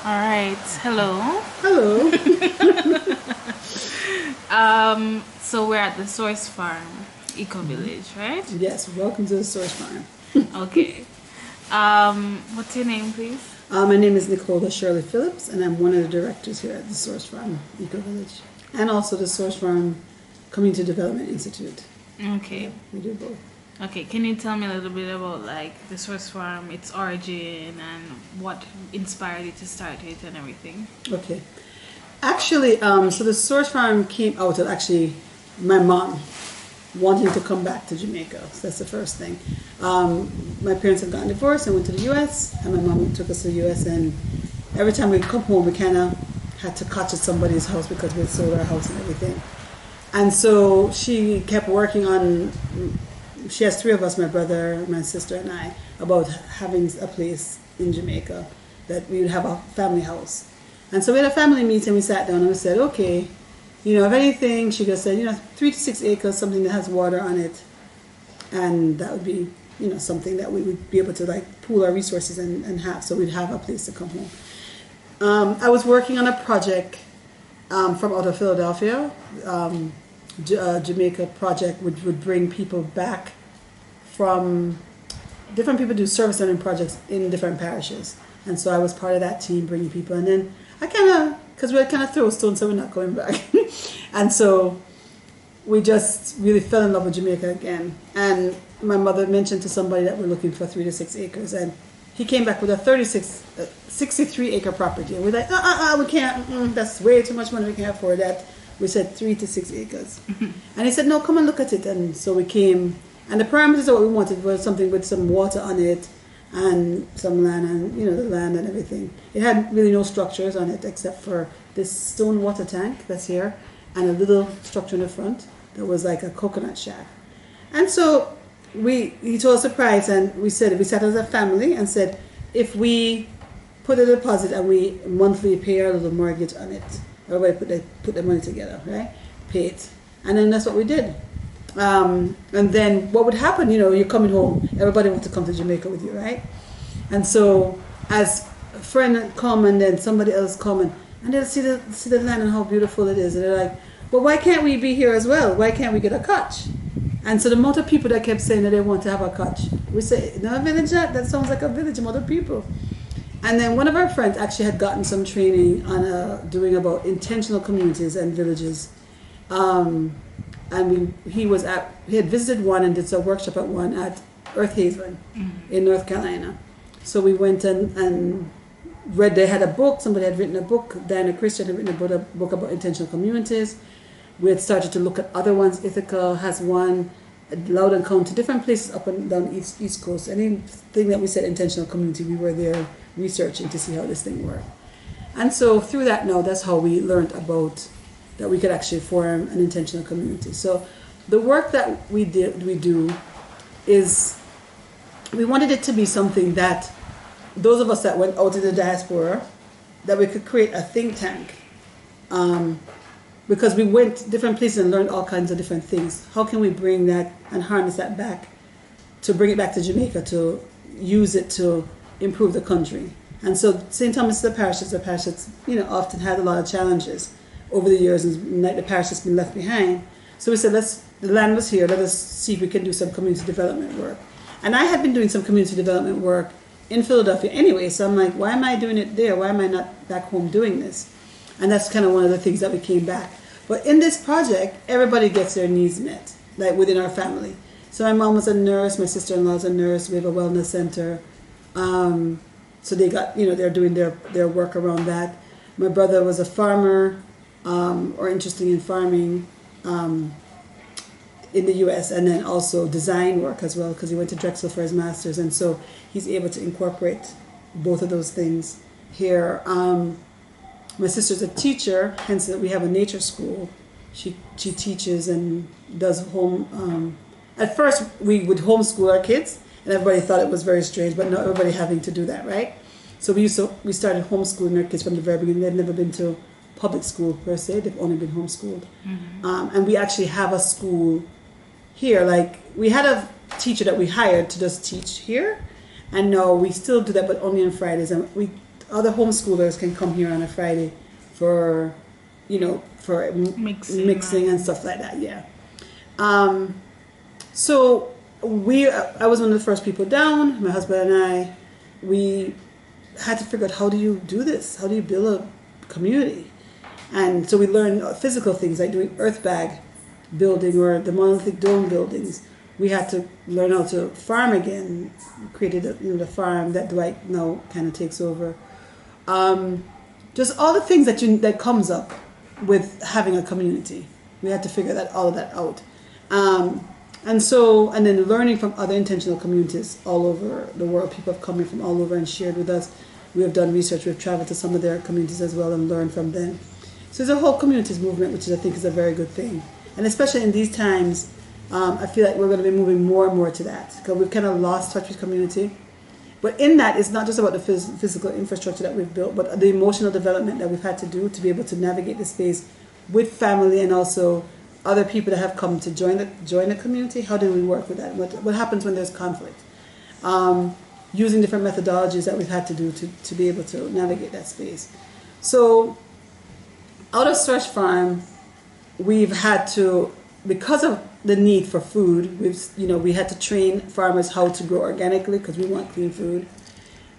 All right. Hello. Hello. So we're at the Source Farm Ecovillage, right? Yes, welcome to the Source Farm. Okay. What's your name, please? My name is Nicola Shirley Phillips, and I'm one of the directors here at the Source Farm Ecovillage, and also the Source Farm Community Development Institute. Okay. We do both. Okay. Can you tell me a little bit about like the Source Farm, its origin, and what inspired you to start it and everything? Okay. Actually, so the Source Farm came out of actually my mom wanting to come back to Jamaica. So that's the first thing. My parents had gotten divorced and went to the U.S., and my mom took us to the U.S., and every time we'd come home, we kind of had to catch at somebody's house because we had sold our house and everything. And so she kept working on, she has three of us, my brother, my sister, and I, about having a place in Jamaica that we would have a family house. And so we had a family meeting, we sat down and we said, okay, if anything, she just said, 3 to 6 acres, something that has water on it. And that would be, something that we would be able to like pool our resources and have, so we'd have a place to come home. I was working on a project from out of Philadelphia. Jamaica project would bring people back from, different people do service learning projects in different parishes. And so I was part of that team bringing people. And then I because we had kind of throw stones, so we're not going back. And so we just really fell in love with Jamaica again. And my mother mentioned to somebody that we're looking for 3 to 6 acres. And he came back with a 63 acre property. And we're like, we can't, that's way too much money, we can't afford that. We said 3 to 6 acres. And he said, no, come and look at it. And so we came, and the parameters of what we wanted was something with some water on it, and some land, and the land and everything. It had really no structures on it except for this stone water tank that's here and a little structure in the front that was like a coconut shack. And so he told us the price, and we sat as a family and said, if we put a deposit and we monthly pay our little mortgage on it, everybody put their money together, right? Pay it. And then that's what we did. And then what would happen, you're coming home, everybody wants to come to Jamaica with you, right? And so as a friend come and then somebody else come and they'll see the land and how beautiful it is. And they're like, but why can't we be here as well? Why can't we get a cottage? And so the amount of people that kept saying that they want to have a cottage, we say, no, a village, that sounds like a village, amount of people. And then one of our friends actually had gotten some training on doing about intentional communities and villages. And he had visited one and did a workshop at one at Earthhaven in North Carolina. So we went and read, they had a book, somebody had written a book, Diana Christian had written a book about intentional communities. We had started to look at other ones. Ithaca has one, Loudoun County, different places up and down East Coast. Anything that we said intentional community, we were there researching to see how this thing worked. And so through that now, that's how we learned about that we could actually form an intentional community. So the work that we do is, we wanted it to be something that those of us that went out in the diaspora, that we could create a think tank. Because we went different places and learned all kinds of different things. How can we bring that and harness that back, to bring it back to Jamaica, to use it to improve the country? And so St. Thomas is a parish that's often had a lot of challenges over the years, and like the parish has been left behind. So we said, the land was here, let us see if we can do some community development work. And I had been doing some community development work in Philadelphia anyway, so I'm like, why am I doing it there? Why am I not back home doing this? And that's kind of one of the things that we came back. But in this project, everybody gets their needs met, like within our family. So my mom was a nurse, my sister-in-law is a nurse, we have a wellness center. So they got, they're doing their work around that. My brother was a farmer, or interested in farming in the U.S., and then also design work as well, because he went to Drexel for his master's, and so he's able to incorporate both of those things here. My sister's a teacher, hence that we have a nature school. She teaches and does home. At first, we would homeschool our kids, and everybody thought it was very strange, but not everybody having to do that, right? So we started homeschooling our kids from the very beginning. They'd never been to public school per se; they've only been homeschooled. And we actually have a school here. Like, we had a teacher that we hired to just teach here, and no, we still do that, but only on Fridays. And other homeschoolers can come here on a Friday for, for mixing and stuff like that. Yeah. So I was one of the first people down. My husband and I, we had to figure out, how do you do this? How do you build a community? And so we learned physical things like doing Earthbag building or the monolithic dome buildings. We had to learn how to farm again. Created the farm that Dwight now kind of takes over. Just all the things that comes up with having a community. We had to figure all of that out. And then learning from other intentional communities all over the world. People have come in from all over and shared with us. We have done research. We've traveled to some of their communities as well and learned from them. So there's a whole communities movement, which I think is a very good thing. And especially in these times, I feel like we're going to be moving more and more to that, because we've kind of lost touch with community. But in that, it's not just about the physical infrastructure that we've built, but the emotional development that we've had to do to be able to navigate the space with family and also other people that have come to join the community. How do we work with that? What happens when there's conflict? Using different methodologies that we've had to do to be able to navigate that space. So out of Stretch Farm, we've had to, because of the need for food, we had to train farmers how to grow organically because we want clean food.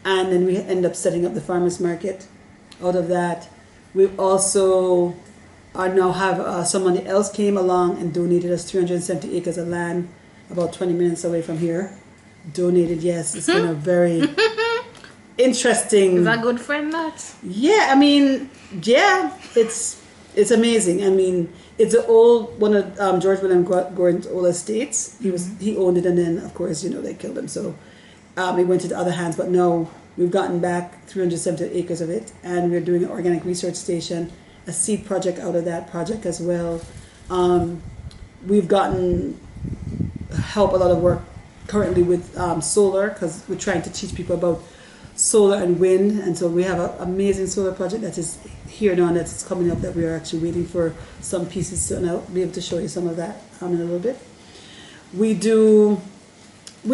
And then we end up setting up the farmers market. Out of that, we also now have somebody else came along and donated us 370 acres of land about 20 minutes away from here. Donated, yes. It's been a very interesting... Is that good friend, that? Yeah, yeah, it's amazing. It's one of George William Gordon's old estates. He owned it, and then, of course, they killed him. So it went into other hands. But no, we've gotten back 370 acres of it, and we're doing an organic research station, a seed project out of that project as well. We've gotten a lot of work currently with solar, because we're trying to teach people about solar and wind, and so we have an amazing solar project that is here now, and that's coming up, that we are actually waiting for some pieces to, and I'll be able to show you some of that in a little bit. We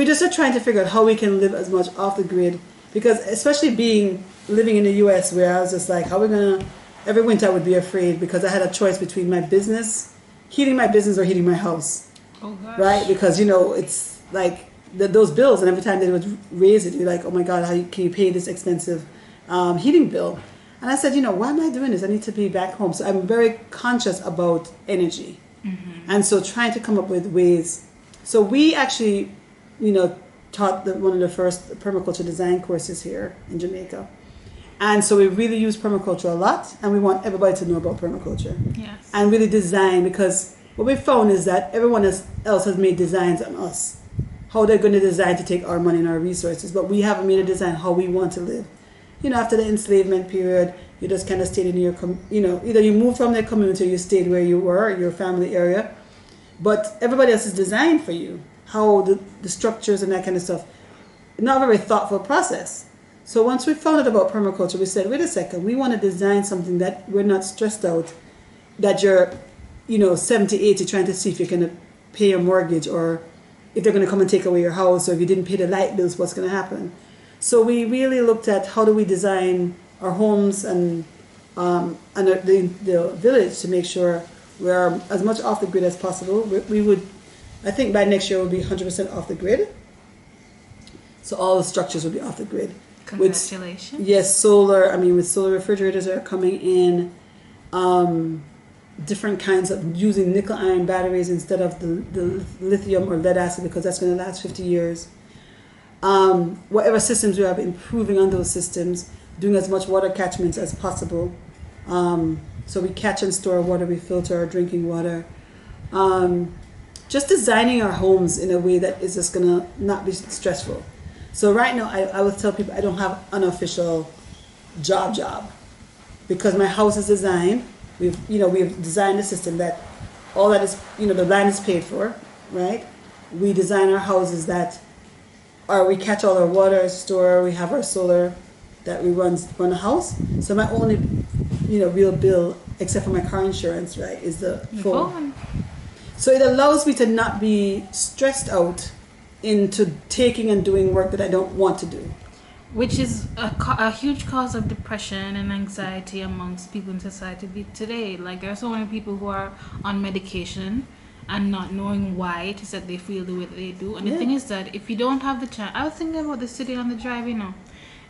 just are trying to figure out how we can live as much off the grid, because especially living in the US, where I was just like, every winter I would be afraid, because I had a choice between heating my business or heating my house. Oh gosh. Right? Because it's like those bills, and every time they would raise it, you're like, oh my God, can you pay this expensive heating bill? And I said, why am I doing this? I need to be back home. So I'm very conscious about energy. Mm-hmm. And so trying to come up with ways. So we actually, taught one of the first permaculture design courses here in Jamaica. And so we really use permaculture a lot, and we want everybody to know about permaculture. Yes. And really design, because what we found is that everyone else has made designs on us, how they're going to design to take our money and our resources, but we haven't made a design how we want to live. After the enslavement period, you just kind of stayed in your, either you moved from the community or you stayed where you were, your family area, but everybody else is designed for you, how the structures and that kind of stuff. Not a very thoughtful process. So once we found out about permaculture, we said, wait a second, we want to design something that we're not stressed out, that you're, 70, 80, trying to see if you're going to pay your mortgage, or if they're going to come and take away your house, or if you didn't pay the light bills, what's going to happen. So we really looked at how do we design our homes and the village to make sure we're as much off the grid as possible. We would, I think by next year we'll be 100% off the grid. So all the structures will be off the grid. Congratulations. Yes, solar. With solar refrigerators are coming in. Different kinds of using nickel iron batteries instead of the lithium or lead acid, because that's going to last 50 years. Whatever systems we have, improving on those systems, doing as much water catchments as possible. So we catch and store water, we filter our drinking water. Just designing our homes in a way that is just going to not be stressful. So right now, I will tell people I don't have an official job, because my house is designed. We've designed a system that all that is, the land is paid for, right? We design our houses we catch all our water, store, we have our solar that we run the house. So my only, real bill, except for my car insurance, right, is the phone. So it allows me to not be stressed out into taking and doing work that I don't want to do. which is a huge cause of depression and anxiety amongst people in society today. Like, there are so many people who are on medication and not knowing why it is that they feel the way that they do. And the thing is that if you don't have the chance, I was thinking about this today on the drive, you know,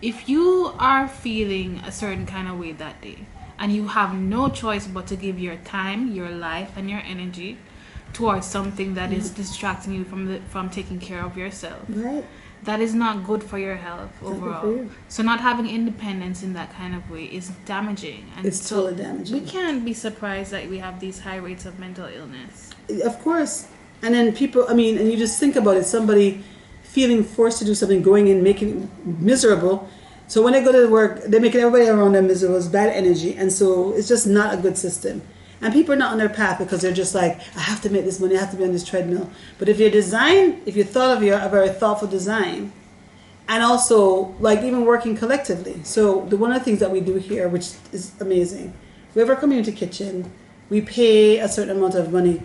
if you are feeling a certain kind of way that day and you have no choice but to give your time, your life, and your energy towards something that is distracting you from taking care of yourself, Right. that is not good for your health overall. for you. So not having independence in that kind of way is damaging. And It's so totally damaging. we can't be surprised that we have these high rates of mental illness. Of course. And then people, I mean, and you just think about it, somebody feeling forced to do something, going in, making it miserable. So when they go to work, they're making everybody around them miserable. It's bad energy. And so it's just not a good system. And people are not on their path because they're just like, I have to make this money, I have to be on this treadmill. But if you thought of a very thoughtful design, and also like even working collectively. So one of the things that we do here, which is amazing, we have our community kitchen. We pay a certain amount of money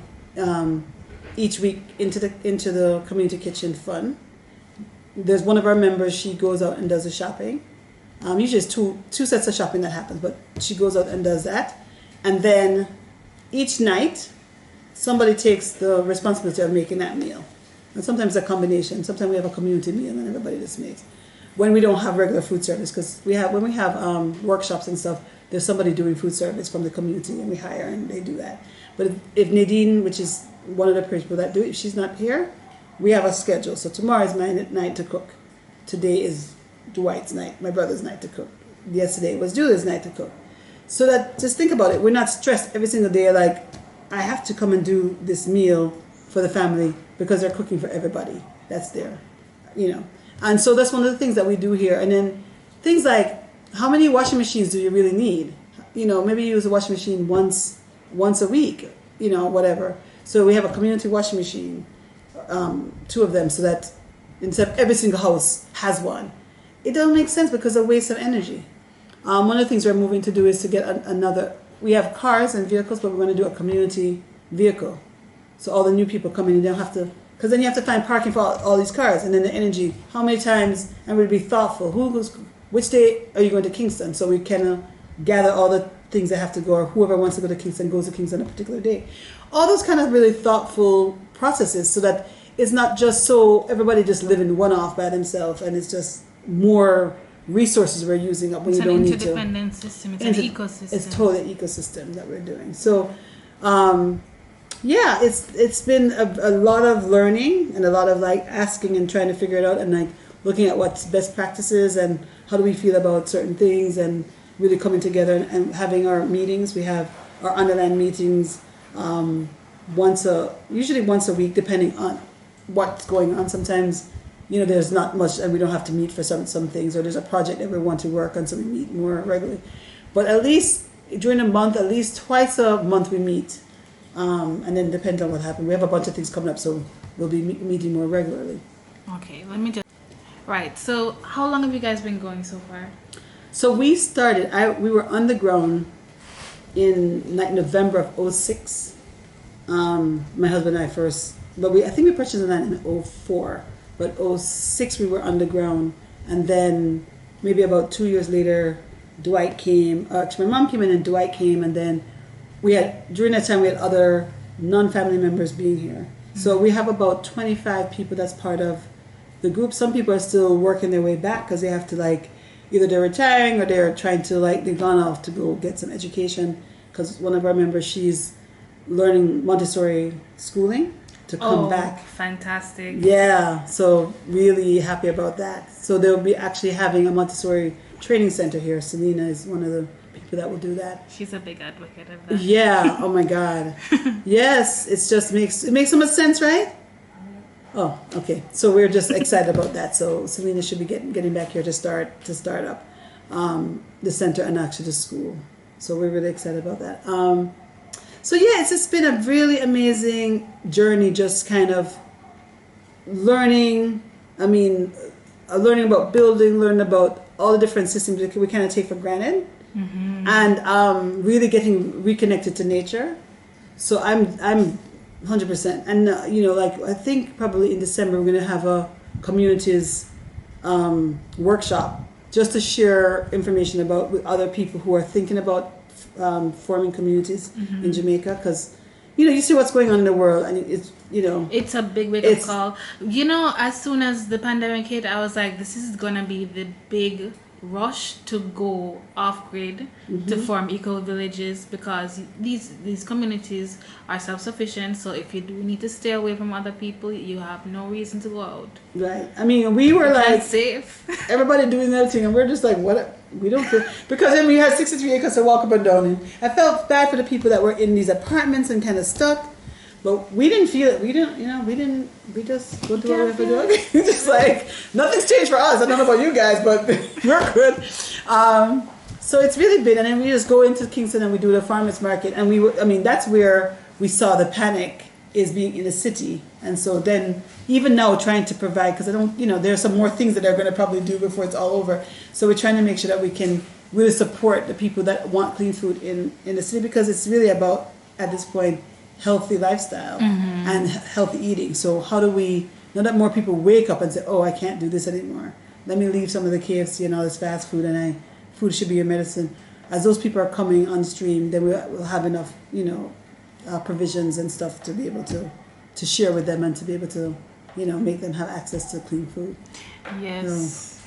each week into the community kitchen fund. There's one of our members, she goes out and does the shopping. Usually it's two sets of shopping that happens, but she goes out and does that. And then each night, somebody takes the responsibility of making that meal. And sometimes a combination. Sometimes we have a community meal and everybody just makes. When we don't have regular food service, because when we have workshops and stuff, there's somebody doing food service from the community and we hire and they do that. But if Nadine, which is one of the people that do it, if she's not here, we have a schedule. So tomorrow is my night to cook. Today is Dwight's night, my brother's night to cook. Yesterday was Julia's night to cook. So that, just think about it. We're not stressed every single day like, I have to come and do this meal for the family because they're cooking for everybody that's there, you know. And so that's one of the things that we do here. And then things like, how many washing machines do you really need? You know, maybe you use a washing machine once a week, you know, whatever. So we have a community washing machine, 2 of them, so that instead of every single house has one. It doesn't make sense because of waste of energy. One of the things we're moving to do is to get another. We have cars and vehicles, but we're going to do a community vehicle. So all the new people come in, you don't have to, because then you have to find parking for all these cars, and then the energy. How many times? And we'd be thoughtful. Which day are you going to Kingston? So we can gather all the things that have to go, or whoever wants to go to Kingston goes to Kingston on a particular day. All those kind of really thoughtful processes, so that it's not just so everybody just living one off by themselves, and it's just more resources we're using up when you don't need to. It's an interdependent system. It's an ecosystem. It's totally an ecosystem that we're doing. So, yeah, it's been a lot of learning and a lot of like asking and trying to figure it out and like looking at what's best practices and how do we feel about certain things and really coming together and having our meetings. We have our underland meetings usually once a week, depending on what's going on. Sometimes, you know, there's not much and we don't have to meet for some things, or there's a project that we want to work on, so we meet more regularly. But at least during the month, at least twice a month we meet. And then depends on what happens. We have a bunch of things coming up, so we'll be meeting more regularly. Okay, let me just... Right, so how long have you guys been going so far? So we started, we were on the ground in like November of 2006. My husband and I first, but I think we purchased the land in 2004. But 2006 we were underground, and then maybe about 2 years later, Dwight came. Actually, my mom came in, and Dwight came, and then during that time we had other non-family members being here. Mm-hmm. So we have about 25 people that's part of the group. Some people are still working their way back because they have to like, either they're retiring or they're trying to like, they've gone off to go get some education. Because one of our members, she's learning Montessori schooling to come back. Fantastic. Yeah, so really happy about that. So they'll be actually having a Montessori training center here. Selena is one of the people that will do that. She's a big advocate of that. Yeah, oh my God. Yes, it makes so much sense, right? Oh, okay. So we're just excited about that. So Selena should be getting back here to start up the center and actually the school. So we're really excited about that. So yeah, it's just been a really amazing journey, just kind of learning. I mean, learning about building, learning about all the different systems that we kind of take for granted, mm-hmm. and really getting reconnected to nature. So I'm 100%. And you know, like I think probably in December we're going to have a communities workshop just to share information about with other people who are thinking about forming communities in Jamaica, because you see what's going on in the world, and it's It's a big wake up call. As soon as the pandemic hit, I was like, this is gonna be the big rush to go off grid to form eco villages, because these communities are self sufficient. So if you do need to stay away from other people, you have no reason to go out. Right. I mean, we were like safe. everybody doing their thing, and we're just like, what? We don't feel, because then we had 63 acres to walk up and down, and I felt bad for the people that were in these apartments and kind of stuck. But we didn't feel it. We just go do what we have to do. Just like, nothing's changed for us. I don't know about you guys, but we're good. So it's really been, and then we just go into Kingston and we do the farmers market. And that's where we saw the panic, is being in the city. And so then, even now, trying to provide, because there's some more things that they're going to probably do before it's all over. So we're trying to make sure that we can really support the people that want clean food in the city, because it's really about, at this point, healthy lifestyle and healthy eating. So how do we, now that more people wake up and say, oh, I can't do this anymore, let me leave some of the KFC and all this fast food, and food should be your medicine. As those people are coming on stream, then we'll have enough provisions and stuff to be able to share with them, and to be able to make them have access to clean food. Yes.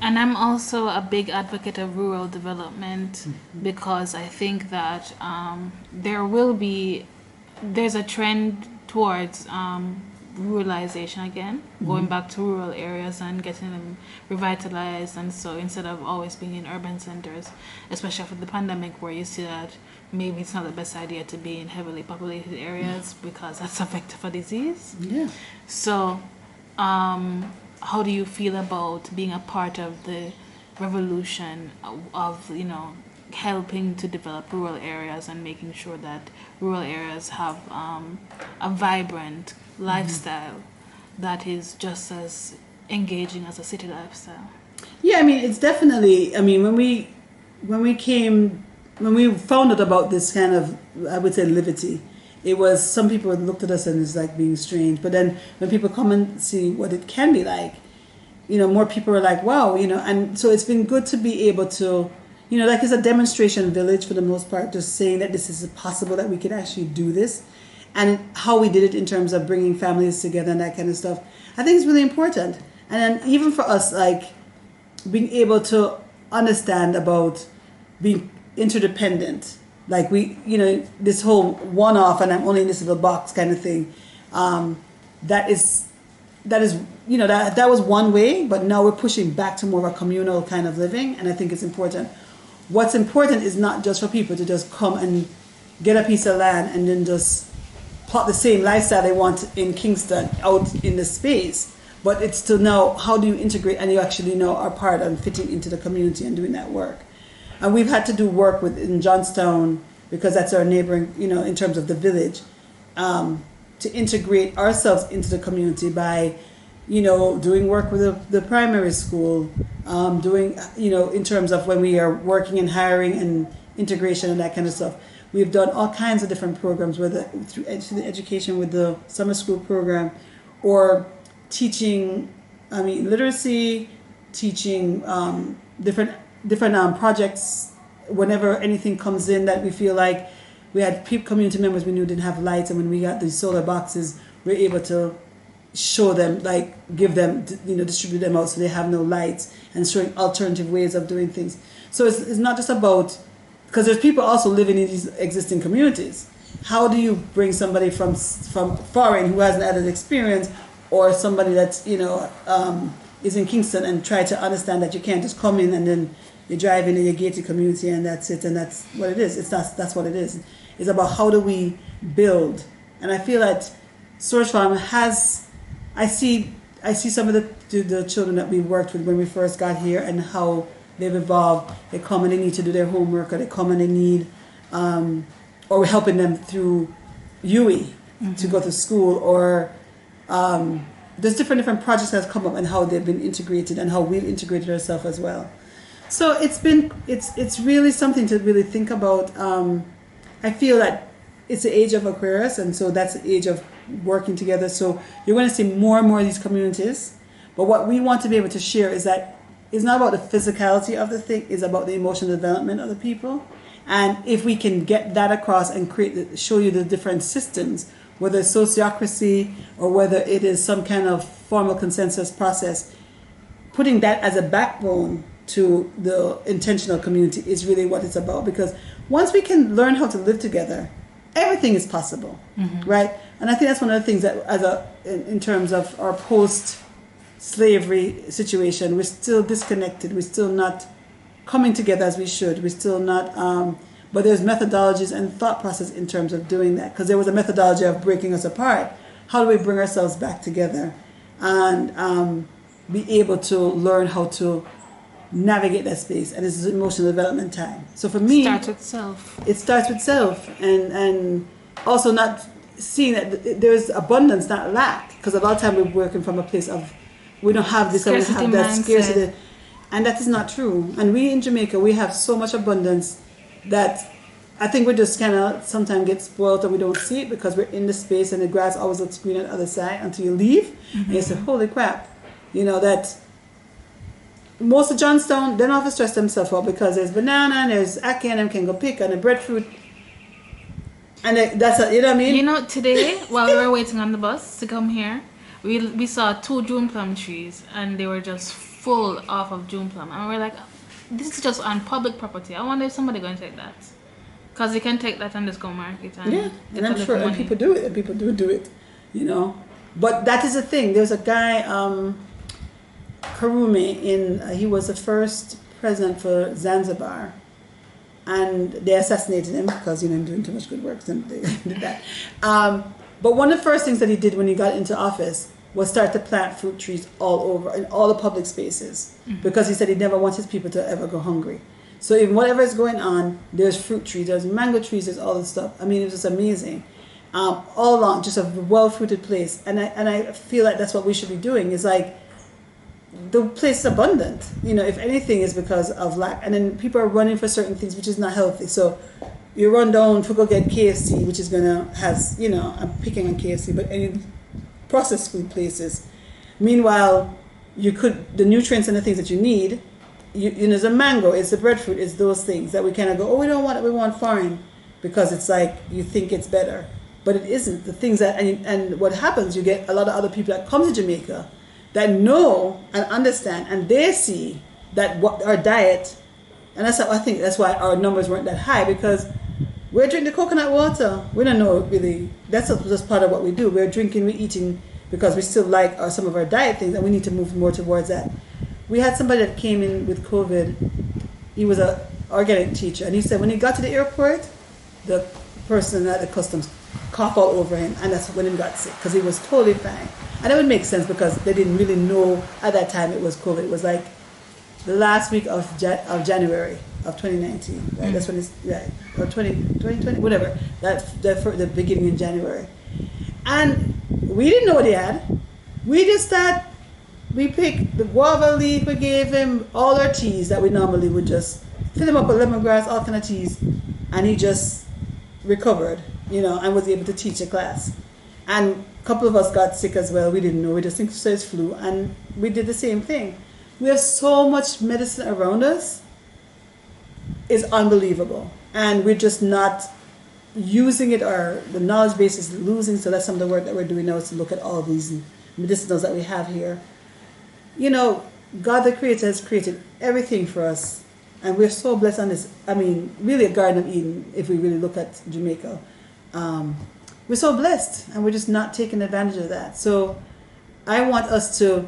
And I'm also a big advocate of rural development, because I think that there's a trend towards ruralization again, going back to rural areas and getting them revitalized. And so instead of always being in urban centers, especially after the pandemic, where you see that maybe it's not the best idea to be in heavily populated areas because that's a vector for disease. Yeah. So how do you feel about being a part of the revolution of helping to develop rural areas and making sure that rural areas have a vibrant lifestyle that is just as engaging as a city lifestyle? Yeah, I mean, it's definitely, when we found out about this kind of, I would say, livity, it was, some people looked at us and it's like being strange. But then when people come and see what it can be like, more people are like, wow, and so it's been good to be able to, like, it's a demonstration village for the most part, just saying that this is possible, that we could actually do this, and how we did it in terms of bringing families together and that kind of stuff. I think it's really important. And then even for us, like, being able to understand about being interdependent, like this whole one-off and I'm only in this little box kind of thing, that was one way, but now we're pushing back to more of a communal kind of living, and I think it's important. What's important is not just for people to just come and get a piece of land and then just plot the same lifestyle they want in Kingston out in the space, but it's to know how do you integrate, and you actually are part and fitting into the community and doing that work. And we've had to do work in Johnstown, because that's our neighboring, in terms of the village, to integrate ourselves into the community by doing work with the primary school, doing, in terms of when we are working and hiring and integration and that kind of stuff. We've done all kinds of different programs, whether through education with the summer school program, or teaching, literacy, teaching different projects. Whenever anything comes in that we feel like, we had community members we knew didn't have lights, and when we got these solar boxes, we're able to show them, like, give them, distribute them out so they have no lights, and showing alternative ways of doing things. So it's not just about, because there's people also living in these existing communities. How do you bring somebody from foreign who hasn't had an experience, or somebody that's is in Kingston, and try to understand that you can't just come in and then you drive in a gated community and that's it, and that's what it is. That's what it is. It's about how do we build, and I feel that Source Farm has. I see some of the children that we worked with when we first got here, and how they've evolved. They come and they need to do their homework, or they come and they need, or we're helping them through UE to go to school, or there's different projects that have come up, and how they've been integrated, and how we've integrated ourselves as well. So it's really something to really think about. I feel that it's the age of Aquarius, and so that's the age of working together. So you're going to see more and more of these communities. But what we want to be able to share is that it's not about the physicality of the thing, it's about the emotional development of the people. And if we can get that across and show you the different systems, whether it's sociocracy or whether it is some kind of formal consensus process, putting that as a backbone to the intentional community is really what it's about. Because once we can learn how to live together, everything is possible, right? And I think that's one of the things that, in terms of our post-slavery situation, we're still disconnected. We're still not coming together as we should. We're still not. But there's methodologies and thought process in terms of doing that. Because there was a methodology of breaking us apart. How do we bring ourselves back together and be able to learn how to navigate that space? And this is emotional development time. So for me, it starts with self, and also not seeing that there's abundance, not lack. Because a lot of time we're working from a place of we don't have this, and we have that scarcity, and that is not true. And we in Jamaica, we have so much abundance that I think we just kind of sometimes get spoiled and we don't see it because we're in the space and the grass always looks green on the other side until you leave and you say, holy crap, that most of Johnstown, they don't have to stress themselves out because there's banana and there's ackee and them can go pick and the breadfruit. And that's, you know what I mean? Today, while we were waiting on the bus to come here, we saw 2 June plum trees and they were just full off of June plum. And we're like, this is just on public property. I wonder if somebody going to take that. Because they can take that and just go market. And and I'm sure and people do it. And people do it, But that is the thing. There's a guy, Karume, he was the first president for Zanzibar. And they assassinated him because, I'm doing too much good work. So they did that. But one of the first things that he did when he got into office was start to plant fruit trees all over, in all the public spaces. Because he said he never wants his people to ever go hungry. So even whatever is going on, there's fruit trees, there's mango trees, there's all this stuff. I mean, it was just amazing. All along, just a well-fruited place. And I feel like that's what we should be doing. Is like, the place is abundant. If anything, is because of lack. And then people are running for certain things, which is not healthy. So you run down to go get KFC, which is I'm picking on KFC, but any processed food places. Meanwhile, the nutrients and the things that you need, it's a mango, it's the breadfruit, it's those things that we kind of go, we don't want it, we want foreign, because it's like you think it's better, but it isn't. The things that and what happens, you get a lot of other people that come to Jamaica that know and understand, and they see that what our diet, and I think that's why our numbers weren't that high, because we're drinking coconut water. We don't know really. That's just part of what we do. We're drinking, we're eating because we still like some of our diet things, and we need to move more towards that. We had somebody that came in with COVID. He was an organic teacher, and he said when he got to the airport, the person at the customs coughed all over him, and that's when he got sick because he was totally fine. And it would make sense because they didn't really know at that time it was COVID. It was like the last week of January of 2019, right? That's when it's right, or 2020, whatever. That's the beginning in January, and we didn't know what he had. We just thought. We picked the guava leaf, we gave him all our teas that we normally would just fill him up with lemongrass, all kind of teas, and he just recovered, and was able to teach a class. And a couple of us got sick as well. We didn't know, we just think it's flu, and we did the same thing. We have so much medicine around us, it's unbelievable. And we're just not using it, or the knowledge base is losing, so that's some of the work that we're doing now, is to look at all these medicinals that we have here. God the Creator has created everything for us, and we're so blessed on this. I mean, really a Garden of Eden, if we really look at Jamaica. We're so blessed, and we're just not taking advantage of that. So I want us to,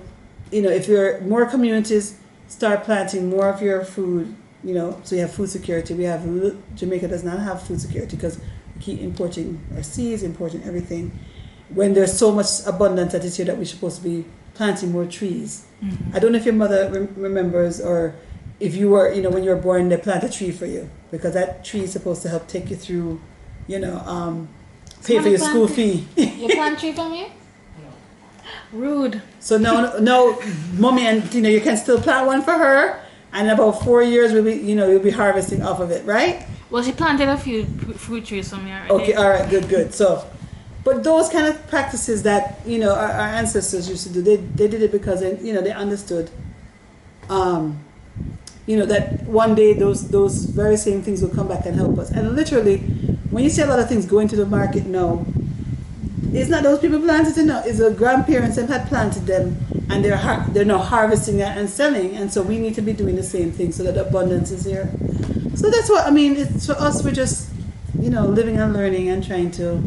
if you're more communities, start planting more of your food, so you have food security. Jamaica does not have food security because we keep importing our seeds, importing everything, when there's so much abundance that is here that we're supposed to be planting more trees. I don't know if your mother remembers, or if you were, when you were born, they plant a tree for you, because that tree is supposed to help take you through, pay for your school fee. You plant tree for me? Rude. So no, mommy, and you can still plant one for her, and in about 4 years you'll be harvesting off of it, right? Well, she planted a few fruit trees for me already. Okay, all right, good. So. But those kind of practices that our ancestors used to do, they did it because they understood you know, that one day those very same things will come back and help us. And literally, when you see a lot of things going to the market now, it's not those people planted it, no, it's the grandparents that had planted them, and they're now harvesting it and selling. And so we need to be doing the same thing so that the abundance is here. So that's what I mean. It's for us. We're just, you know, living and learning and trying to,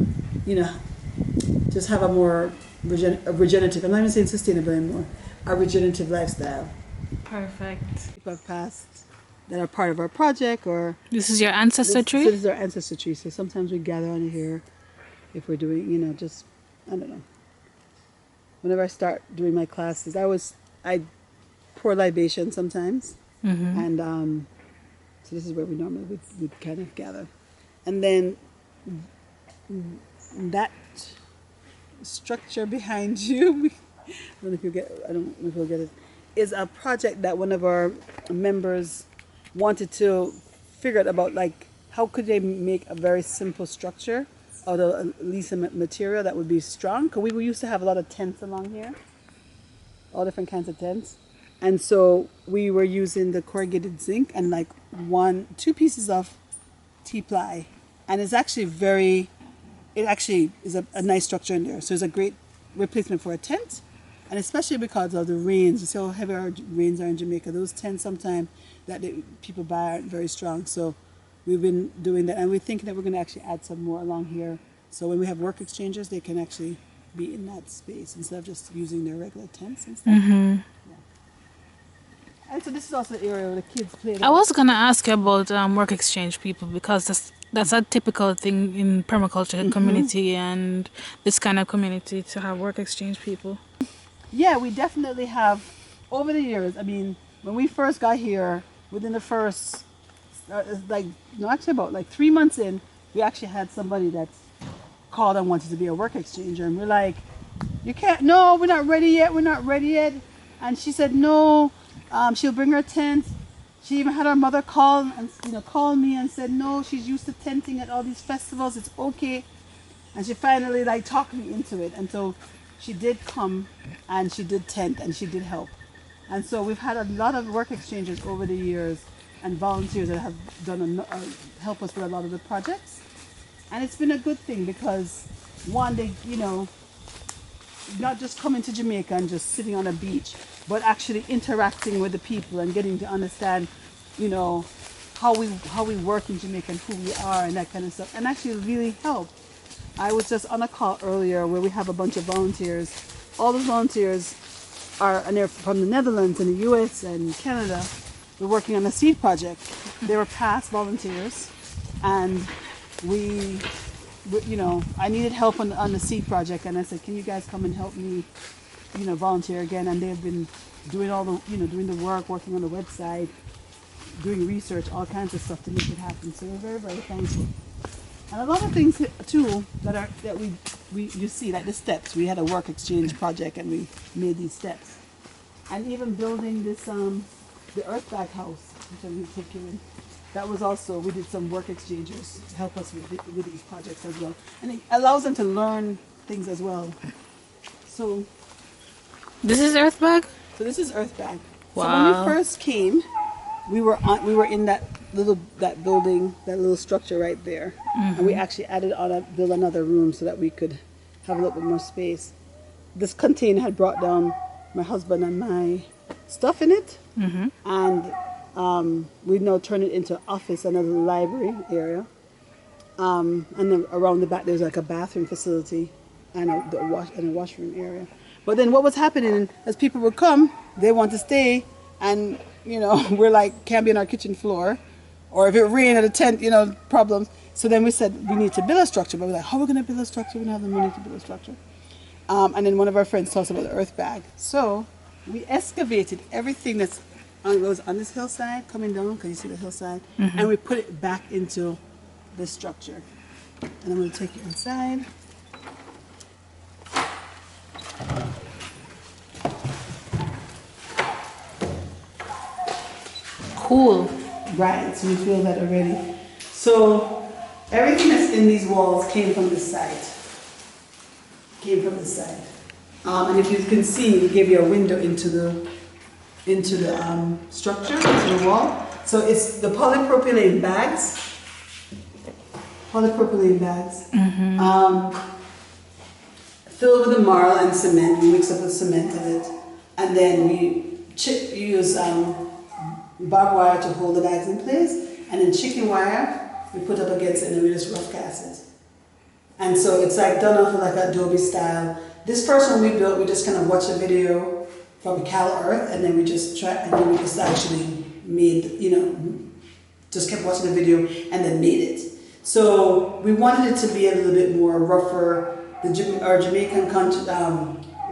you know, just have a more regenerative. I'm not even saying sustainable anymore. A regenerative lifestyle. Perfect. People have passed that are part of our project, or This is your ancestor tree? So this is our ancestor tree. So sometimes we gather on here if we're doing, you know, just, I don't know. Whenever I start doing my classes, I pour libation sometimes, and so this is where we normally would kind of gather, and then that structure behind you, I don't know if you'll get it, is a project that one of our members wanted to figure out about, like, how could they make a very simple structure out of at least a material that would be strong. Because we used to have a lot of tents along here, all different kinds of tents. And so we were using the corrugated zinc and like 2 pieces of T-ply. And it's actually it actually is a nice structure in there. So it's a great replacement for a tent. And especially because of the rains, you see how heavy our rains are in Jamaica. Those tents sometimes that people buy aren't very strong. So we've been doing that, and we're thinking that we're going to actually add some more along here. So when we have work exchangers, they can actually be in that space instead of just using their regular tents and stuff. Yeah. And so this is also the area where the kids play. I was going to ask you about work exchange people, because that's a typical thing in permaculture community and this kind of community, to have work exchange people. Yeah, we definitely have. Over the years, I mean, when we first got here, within the first, about 3 months in, we actually had somebody that called and wanted to be a work exchanger. And we're like, you can't, no, we're not ready yet. And she said, no, she'll bring her tent. She even had her mother call me and said, no, she's used to tenting at all these festivals, it's okay. And she finally talked me into it. And so she did come and she did tent and she did help. And so we've had a lot of work exchangers over the years and volunteers that have done help us with a lot of the projects. And it's been a good thing because, one, they, not just coming to Jamaica and just sitting on a beach, but actually interacting with the people and getting to understand, how we work in Jamaica and who we are and that kind of stuff, and actually really help. I was just on a call earlier where we have a bunch of volunteers. All those volunteers and they're from the Netherlands and the US and Canada. We're working on a seed project. They were past volunteers, and I needed help on the seed project, and I said, can you guys come and help me, volunteer again? And they've been doing all the, doing the work, working on the website, doing research, all kinds of stuff to make it happen. So we're very, very thankful. And a lot of things too that you see, like the steps. We had a work exchange project and we made these steps. And even building this the Earthbag house, which I'm going to take you in. That was also, we did some work exchangers to help us with these projects as well. And it allows them to learn things as well. So this is Earthbag? So this is Earthbag. Wow. So when we first came, we were in that building, that little structure right there. And we actually built another room so that we could have a little bit more space. This container had brought down my husband and my stuff in it. And we now turned it into an office and a library area. And then around the back there's like a bathroom facility and a washroom area. But then what was happening, as people would come, they want to stay, and we're like, can't be on our kitchen floor, or if it rained at a tent, problems. So then we said we need to build a structure, but we're like, how are we going to build a structure? We don't have the money to build a structure. And then one of our friends told us about the Earthbag. So we excavated everything that was on this hillside, coming down, can you see the hillside? And we put it back into this structure. And I'm going to take you inside. Cool. Right, so you feel that already. So everything that's in these walls came from this side. And if you can see, we gave you a window into into the structure, into the wall. So it's the polypropylene bags. Filled with the marl and cement. We mix up the cement of it, and then we use barbed wire to hold the bags in place, and then chicken wire we put up against it, and then we just rough cast it. And so it's like done off of like Adobe style. This first one we built, we just kind of watched a video from Cal Earth, and then we just actually made, just kept watching the video and then made it. So we wanted it to be a little bit more rougher. Our Jamaican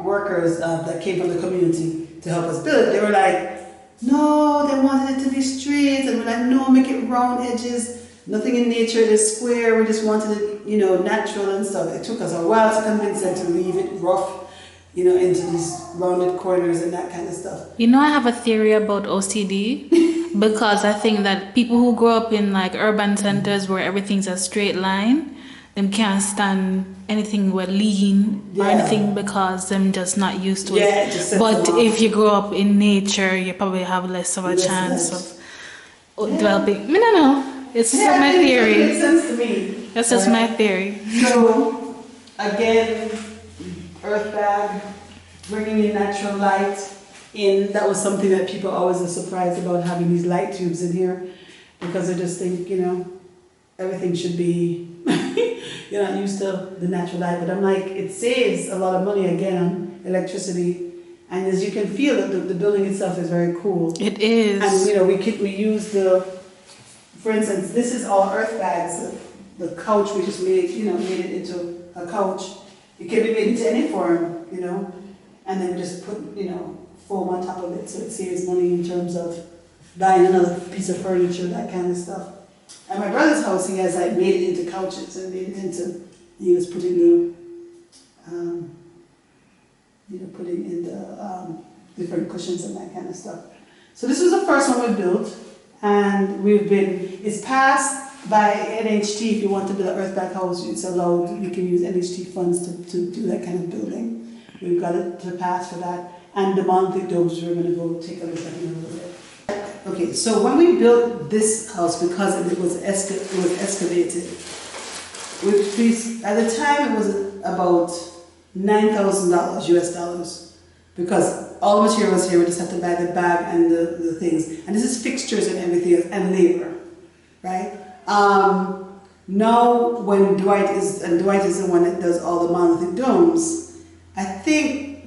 workers that came from the community to help us build it, they were like, no, they wanted it to be straight, and we're like, no, make it round edges. Nothing in nature is square. We just wanted it, natural and stuff. It took us a while to convince them to leave it rough, into these rounded corners and that kind of stuff. I have a theory about OCD because I think that people who grow up in like urban centers where everything's a straight line, them can't stand anything with lean or anything because them just not used to it. But if you grow up in nature, you probably have less of a chance of developing. I don't know. It's just my theory. It makes sense to me. That's just my theory. So, again, Earthbag, bringing in natural light in. That was something that people always are surprised about, having these light tubes in here, because they just think, everything should be, you're not used to the natural light. But I'm like, it saves a lot of money again on electricity. And as you can feel, the building itself is very cool. It is. And, we use for instance, this is all earth bags. The couch we just made, made it into a couch. It can be made into any form, and then we just put, foam on top of it, so it saves money in terms of buying another piece of furniture, that kind of stuff. At my brother's house, he has like made it into couches and made it into, he was putting putting in the different cushions and that kind of stuff. So this was the first one we built. And it's passed by NHT. If you want to build an Earthbag house, it's allowed. You can use NHT funds to do that kind of building. We've got it to pass for that. And the monthly domes, we're going to go take a look at in a little bit. Okay, so when we built this house, because it was excavated, at the time it was about $9,000 US dollars. Because all the material was here, we just have to buy the bag and the things. And this is fixtures and everything else, and labor, right? Now, when Dwight is the one that does all the monolithic domes, I think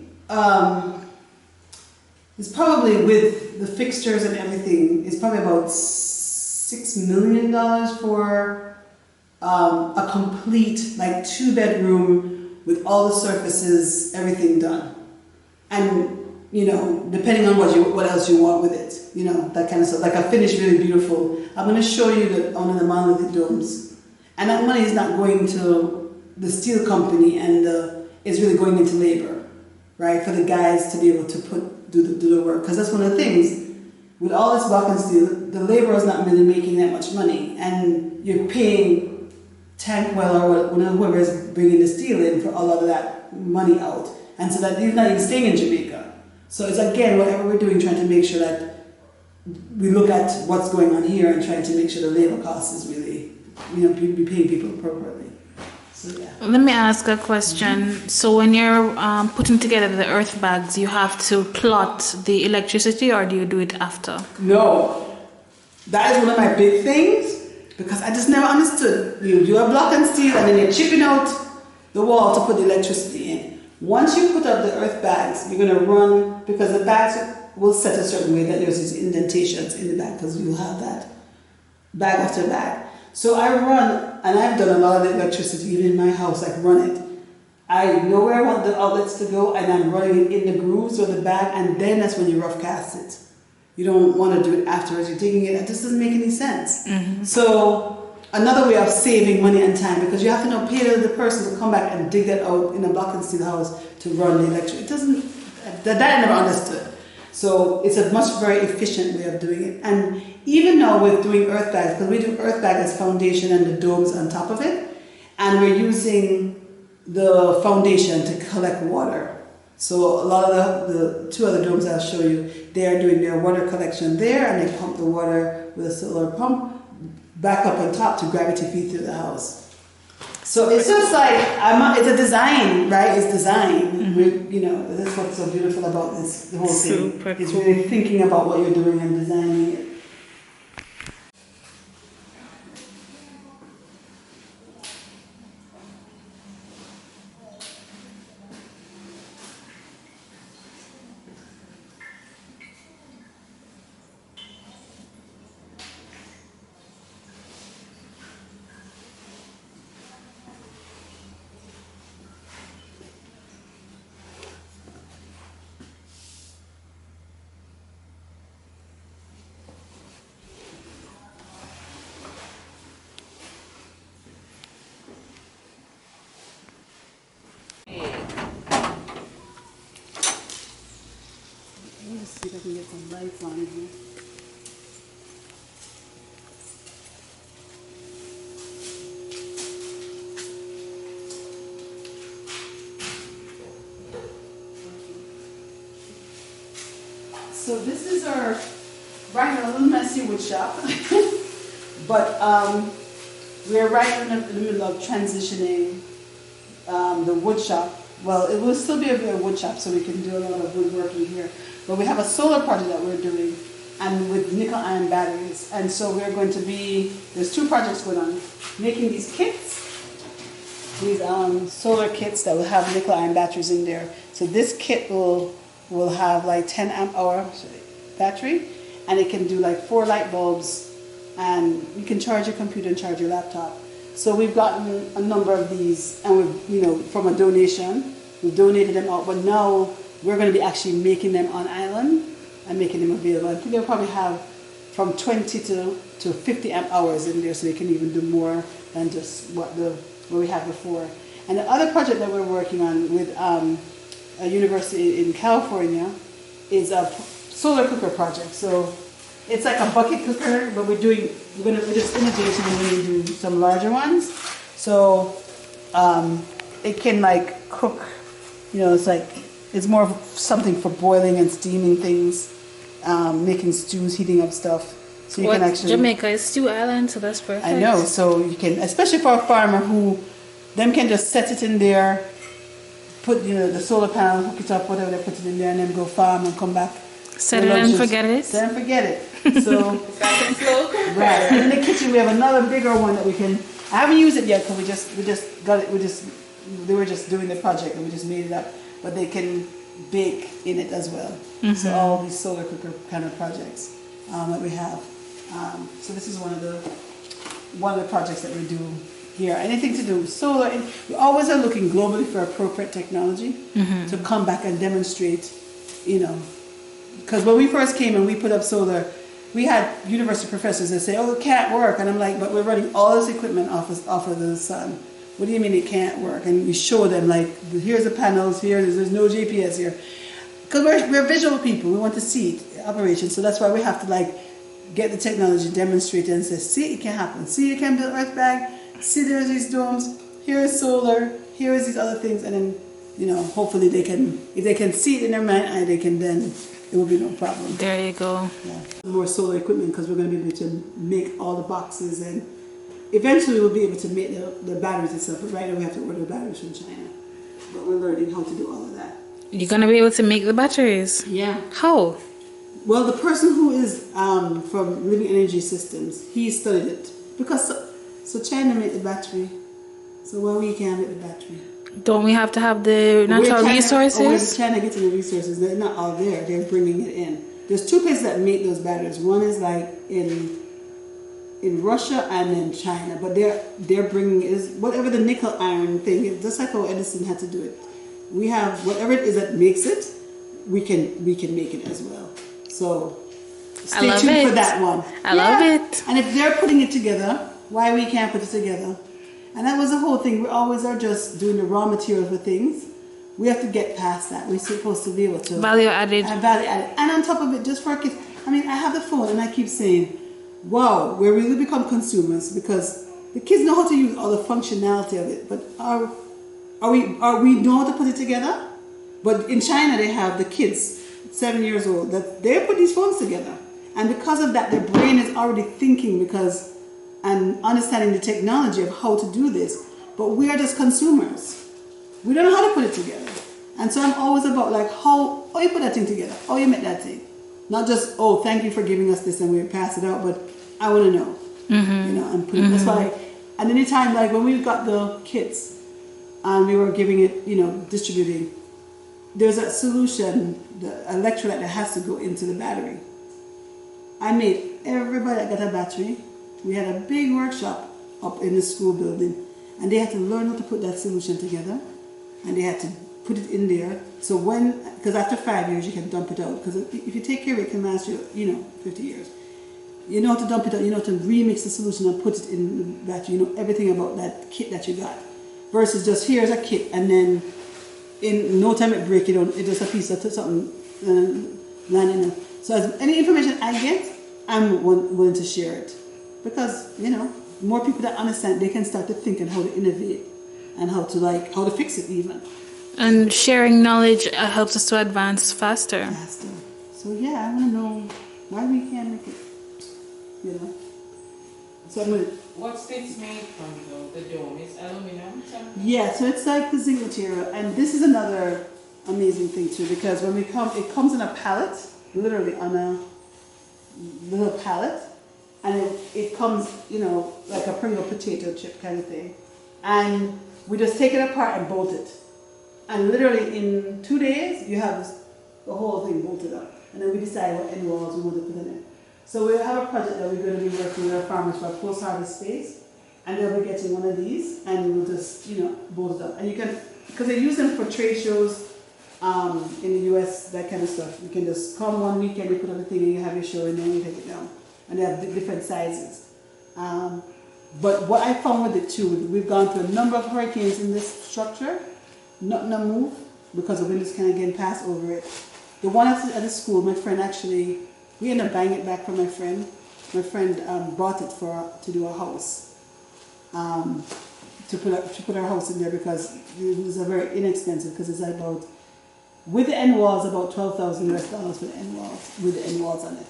it's probably with the fixtures and everything, it's probably about $6 million for a complete, like, 2-bedroom with all the surfaces, everything done. And, depending on what else you want with it, that kind of stuff. Like a finished really beautiful. I'm going to show you one of the monolithic domes. And that money is not going to the steel company, and it's really going into labor, right? For the guys to be able to do the work. Because that's one of the things. With all this block and steel, the labor is not really making that much money. And you're paying Tankwell or whoever is bringing the steel in for a lot of that money out. And so that he's not even staying in Jamaica. So it's again, whatever we're doing, trying to make sure that we look at what's going on here and trying to make sure the labor cost is really, be paying people appropriately. So yeah. Let me ask a question. So when you're putting together the earth bags, you have to plot the electricity, or do you do it after? No. That is one of my big things, because I just never understood. You do a block and steel and then you're chipping out the wall to put the electricity in. Once you put up the earth bags, you're going to run, because the bags will set a certain way that there's these indentations in the bag, because you'll have that bag after bag. So I run, and I've done a lot of the electricity even in my house, like run it. I know where I want the outlets to go, and I'm running it in the grooves of the bag, and then that's when you rough cast it. You don't want to do it afterwards, you're digging it. It just doesn't make any sense. Mm-hmm. So another way of saving money and time, because you have to pay the person to come back and dig that out in a block and steel house to run the electric. It doesn't, that I never understood. So it's a very efficient way of doing it. And even now with doing earth bags, because we do earth bag as foundation and the domes on top of it, and we're using the foundation to collect water. So a lot of the two other domes I'll show you, they are doing their water collection there, and they pump the water with a solar pump back up on top to gravity feed through the house. So it's just like, it's a design, right? It's design. You know, that's what's so beautiful about this the whole thing. Super It's cool. really thinking about what you're doing and designing it. Let me just see if I can get some lights on here. So this is our, right now, a little messy wood shop, but we're right in the middle of transitioning the wood shop. Well, it will still be a wood shop, so we can do a lot of woodworking here. But we have a solar project that we're doing, and with nickel iron batteries. And so we're going to be, there's two projects going on, making these kits, these solar kits that will have nickel iron batteries in there. So this kit will have like 10 amp hour battery, and it can do like 4 light bulbs, and you can charge your computer and charge your laptop. So we've gotten a number of these, and we've, you know, from a donation, we've donated them out, but now we're going to be actually making them on island and making them available. I think they'll probably have from 20 to 50 amp hours in there, so they can even do more than just what we had before. And the other project that we're working on with a university in California is a solar cooker project. So it's like a bucket cooker, but we're just innovating and we're going to do some larger ones. So it can like cook, you know, it's more of something for boiling and steaming things, making stews, heating up stuff. So you can actually, Jamaica is stew island, so that's perfect. I know, so you can, especially for a farmer who them can just set it in there, put, you know, the solar panel, hook it up, whatever they put it in there, and then go farm and come back. Set it and forget it. Set and forget it. So right. And in the kitchen we have another bigger one that we can. I haven't used it yet because we just got it. They were just doing the project and we just made it up. But they can bake in it as well. So all these solar cooker kind of projects that we have. So this is one of the projects that we do here. Anything to do with solar. We always are looking globally for appropriate technology to come back and demonstrate, you know. Because when we first came and we put up solar, we had university professors that say, "Oh, it can't work," and I'm like, "But we're running all this equipment off of the sun. What do you mean it can't work?" And we show them like, "Here's the panels. There's no GPS here," because we're visual people. We want to see it operation. So that's why we have to like get the technology, demonstrate it, and say, "See, it can happen. See, you can build Earthbag. See, there's these domes. Here is solar. Here is these other things," and then, you know, hopefully they can, if they can see it in their mind eye, they can then. It will be no problem. There you go. Yeah. More solar equipment because we're going to be able to make all the boxes, and eventually we'll be able to make the batteries itself. But right now we have to order the batteries from China. But we're learning how to do all of that. You're going to be able to make the batteries? Yeah. How? Well, the person who is from Living Energy Systems, he studied it. Because so China made the battery. So why we can't make the battery? Don't we have to have the natural resources? Where's China getting the resources? They're not all there. They're bringing it in. There's two places that make those batteries. One is like in Russia and in China. But they're bringing is whatever the nickel iron thing is. Just like how Edison had to do it. We have whatever it is that makes it. We can make it as well. So stay tuned for that one. I love it. And if they're putting it together, why we can't put it together? And that was the whole thing. We always are just doing the raw material for things. We have to get past that. We're supposed to be able to... Value added. Value added. And on top of it, just for our kids. I mean, I have the phone and I keep saying, wow, we really become consumers because the kids know how to use all the functionality of it. But are we know how to put it together? But in China, they have the kids, 7 years old, that they put these phones together. And because of that, their brain is already thinking and understanding the technology of how to do this. But we are just consumers. We don't know how to put it together. And so I'm always about like how you put that thing together, how you make that thing. Not just, oh, thank you for giving us this and we pass it out, but I want to know, you know, and put it, that's why, and anytime, like when we got the kits and we were giving it, you know, distributing, there's a solution, the electrolyte that has to go into the battery. I made everybody that got a battery. We had a big workshop up in the school building, and they had to learn how to put that solution together, and they had to put it in there. So because after 5 years you can dump it out, because if you take care of it, it can last you, you know, 50 years. You know how to dump it out, you know how to remix the solution and put it in the battery, you know everything about that kit that you got. Versus just here's a kit and then in no time it break it down, it's just a piece of something landing in. So as any information I get, I'm willing to share it. Because, you know, more people that understand, they can start to think on how to innovate and how to fix it even. And sharing knowledge helps us to advance faster. So yeah, I want to know why we can't make it, you know. So I'm going to... What's this made from though? The dome is aluminum? Yeah, so it's like the zinc material. And this is another amazing thing too, because when it comes in a pallet, literally on a little pallet, and it comes, you know, like a Pringle potato chip kind of thing. And we just take it apart and bolt it. And literally in 2 days, you have the whole thing bolted up. And then we decide what end walls we want to put in it. So we have a project that we're going to be working with our farmers for a post-harvest space. And they'll be getting one of these, and we'll just, you know, bolt it up. And you can, because they use them for trade shows in the US, that kind of stuff. You can just come one weekend, you put everything and you have your show, and then you take it down. And they have different sizes. But what I found with it too, we've gone through a number of hurricanes in this structure, nothing to move, because the wind is kind of getting passed over it. The one at the school, my friend actually, we ended up buying it back from my friend. My friend bought it to do a house, to put our house in there, because it was a very inexpensive, because it's about, with the end walls, about $12,000 for the end walls, with the end walls on it,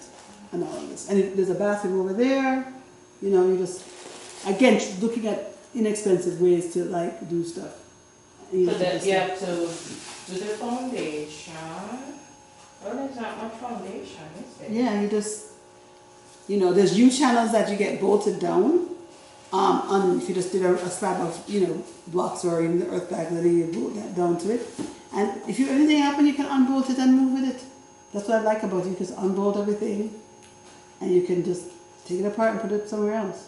and all of this. And there's a bathroom over there, you know, you just, again, looking at inexpensive ways to like do stuff. So that you have to do the foundation. Well, there's not much foundation, is there? Yeah, you just, you know, there's U-channels that you get bolted down. If you just did a slab of, you know, blocks or in the Earthbag, then you bolt that down to it. And if anything happens, you can unbolt it and move with it. That's what I like about it. You just unbolt everything, and you can just take it apart and put it somewhere else.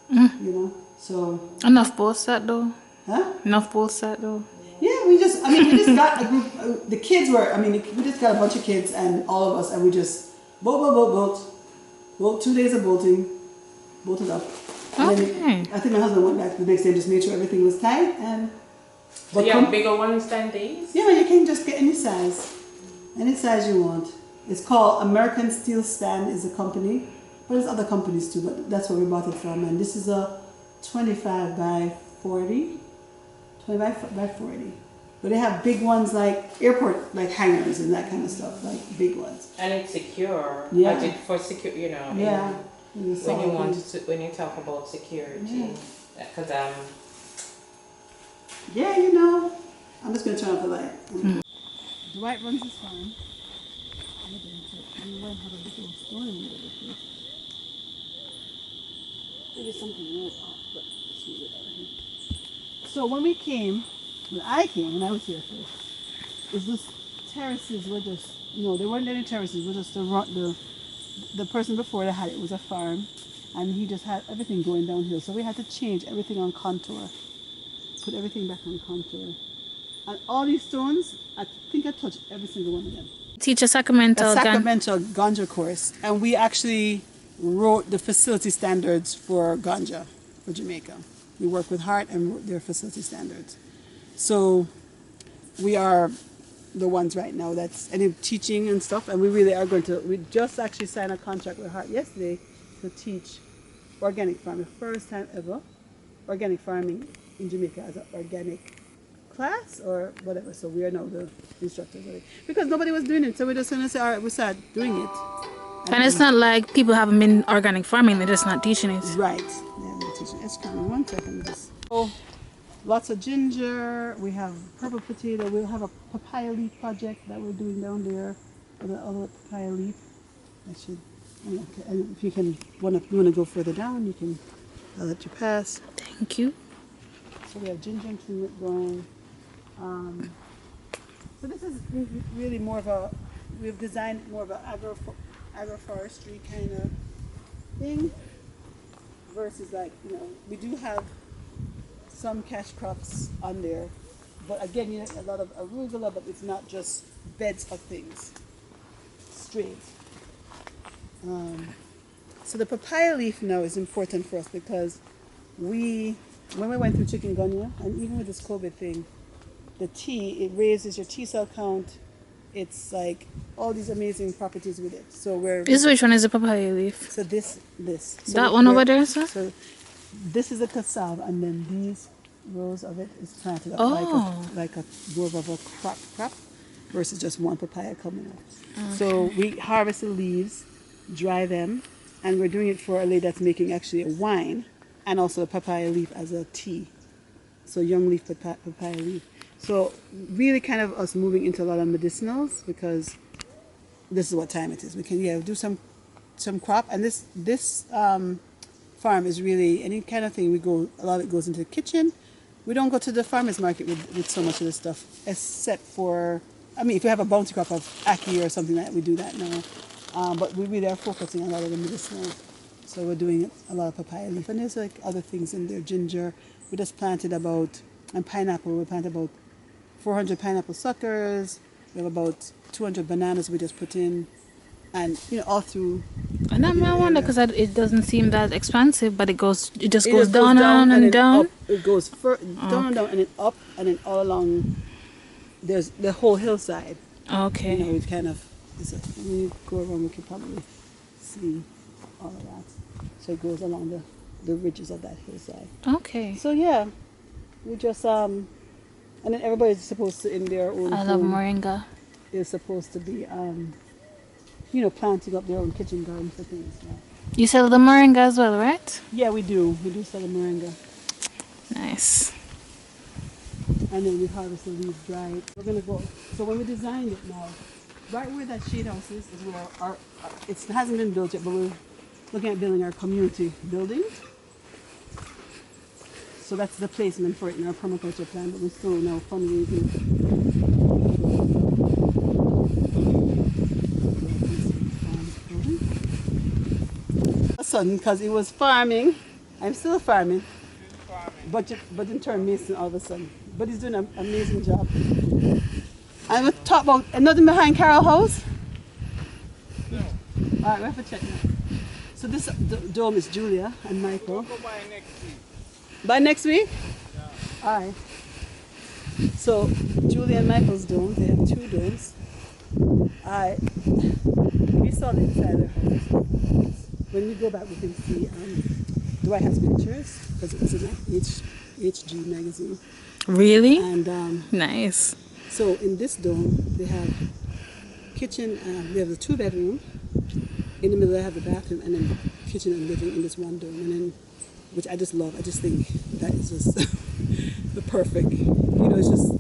You know, so. Enough bolts that though. Huh? Enough bolts that though. Yeah, we just got a group, the kids were, we just got a bunch of kids and all of us, and we just bolt 2 days of bolting, bolted up. And Okay. then I think my husband went back the next day and just made sure everything was tight. And So you have bigger ones than these? Yeah, you can just get any size you want. It's called American Steel Stand is a company, but there's other companies too, but that's where we bought it from. And this is a 25 by 40. But they have big ones like airport, like hangars and that kind of stuff, like big ones. And it's secure. Yeah. But for secure, you know. Yeah. When you talk about security, because yeah, you know, I'm just gonna turn off the light. Dwight runs his farm. We learn how to do a story with it. Maybe something went off, but let's see what I think. So when I was here first, is this terraces were just, there weren't any terraces, it was just the person before that had it was a farm, and he just had everything going downhill. So we had to change everything on contour, put everything back on contour. And all these stones, I think I touched every single one of them. Teach a Sacramento ganja course, and we actually wrote the facility standards for ganja for Jamaica. We work with Heart and their facility standards. So we are the ones right now that's teaching and stuff, and we really are we just actually signed a contract with Heart yesterday to teach organic farming, first time ever, organic farming in Jamaica as an organic class or whatever. So we are now the instructors of it. Because nobody was doing it. So we're just going to say, all right, we start doing it. And it's not like people haven't been organic farming, they're just not teaching it. Right. Yeah, we're teaching. It's coming. 1 second. Just. Oh, lots of ginger. We have purple potato. We'll have a papaya leaf project that we're doing down there. The other papaya leaf. I should. Okay. And if you want to go further down, you can. I'll let you pass. Thank you. So we have ginger and turmeric growing. So this is really more of a. We've designed more of an agroforestry kind of thing versus like, we do have some cash crops on there, but again, a lot of arugula, but it's not just beds of things straight. So the papaya leaf now is important for us because when we went through chikungunya, and even with this COVID thing, the tea, it raises your T cell count. It's like all these amazing properties with it. So which one is the papaya leaf? So this. So that one over there, sir? So this is a cassava, and then these rows of it is planted up like a more of a crop versus just one papaya coming up. Okay. So we harvest the leaves, dry them, and we're doing it for a lady that's making actually a wine and also a papaya leaf as a tea. So young leaf papaya leaf. So really kind of us moving into a lot of medicinals because this is what time it is. We can do some crop, and this farm is really any kind of thing. A lot of it goes into the kitchen. We don't go to the farmers market with so much of this stuff, except for, if you have a bounty crop of ackee or something like that, we do that now. But we really are focusing on a lot of the medicinals. So we're doing a lot of papaya leaf, and there's like other things in there. Ginger. We just planted and pineapple. We planted about 400 pineapple suckers. We have about 200 bananas we just put in, and all through. And I wonder because it doesn't seem that expansive, but it just goes down and down. Up. It goes down and down, and then up, and then all along. There's the whole hillside. Okay. It kind of. When you go around, we can probably see all of that. So it goes along the ridges of that hillside. Okay. So yeah, we just and then everybody's supposed to in their own. I love moringa. Is supposed to be planting up their own kitchen garden for things. Yeah. You sell the moringa as well, right? Yeah, we do. We do sell the moringa. Nice. And then we harvest the leaves dry. We're gonna go. So when we designed it now, right where that shade house is where it hasn't been built yet, but we're looking at building our community building. So that's the placement for it in our permaculture plan, but we're still now fundraising. A son, because he was farming. I'm still farming. But in turn Mason all of a sudden. But he's doing an amazing job. I'm going to talk about another behind Carol House. No. All right, we have to check now. So this dome is Julia and Michael. We'll go by next week. By next week? Yeah. All right. So Julia and Michael's dome, they have 2 domes. We saw the inside of their house. When we go back, we can see Dwight has pictures because it was in HG magazine. Really? And nice. So in this dome, they have kitchen. They have the 2-bedroom. In the middle, they have the bathroom, and then kitchen and living in this one dome. And then, which I just love. I just think that is just the perfect. It's just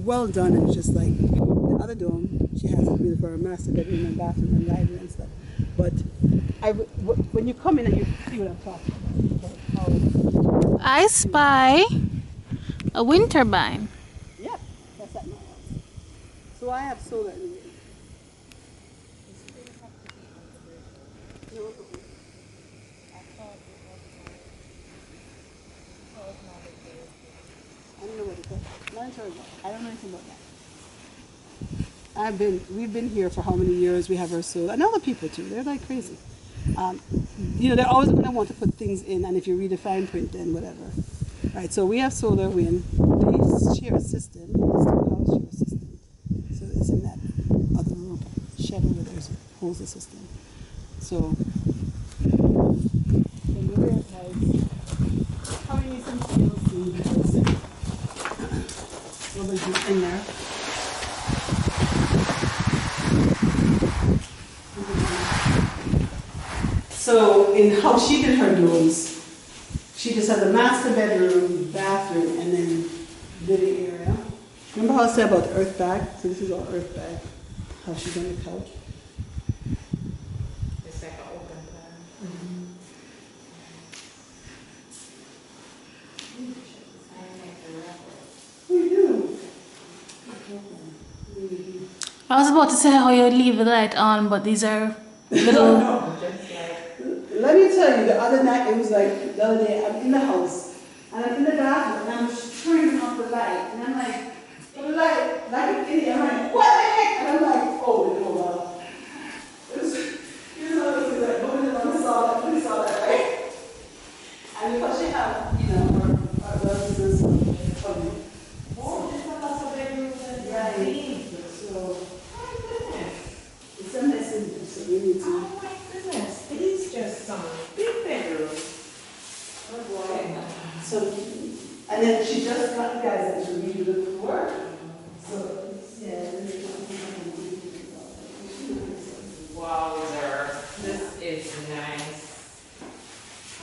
well done, and it's just like the other dome. She has it really for a master bedroom and bathroom and library and stuff. But when you come in and you see what I'm talking about. I spy a wind turbine. Yep, that's at my house. So I have solar in the I don't know anything about that. We've been here for how many years? We have our solar, and other people too. They're like crazy. They're always going to want to put things in, and if you read the fine print, then whatever. Right. So we have solar, wind. They share a system. It's the house share a system. So it's in that other room, shed over there holds the system. So. We're nice. Probably need some TLC because So in how she did her domes, she just had the master bedroom, bathroom, and then living area. Remember how I said about the Earthbag? So this is all Earthbag. How she's on the couch. It's like an open plan. What do you do? I was about to say how you leave the light on, but these are little. Just like, Let me tell you, the other night, it was like the other day, I'm in the house, and I'm in the bathroom, and I'm turning off the light, and I'm like, the light, like an idiot, I'm like, what the heck? And I'm like, oh, wow. It was, you know, it was like, when we saw that, right? And because she had, you know, our business coming. oh, there's a lot of bedrooms and Right. So, it's a message, so we need to. oh my goodness, it is just some big bedrooms. Oh boy. So, and then she just got the guys that should really look for work. So, yeah. Wowzer, this is nice.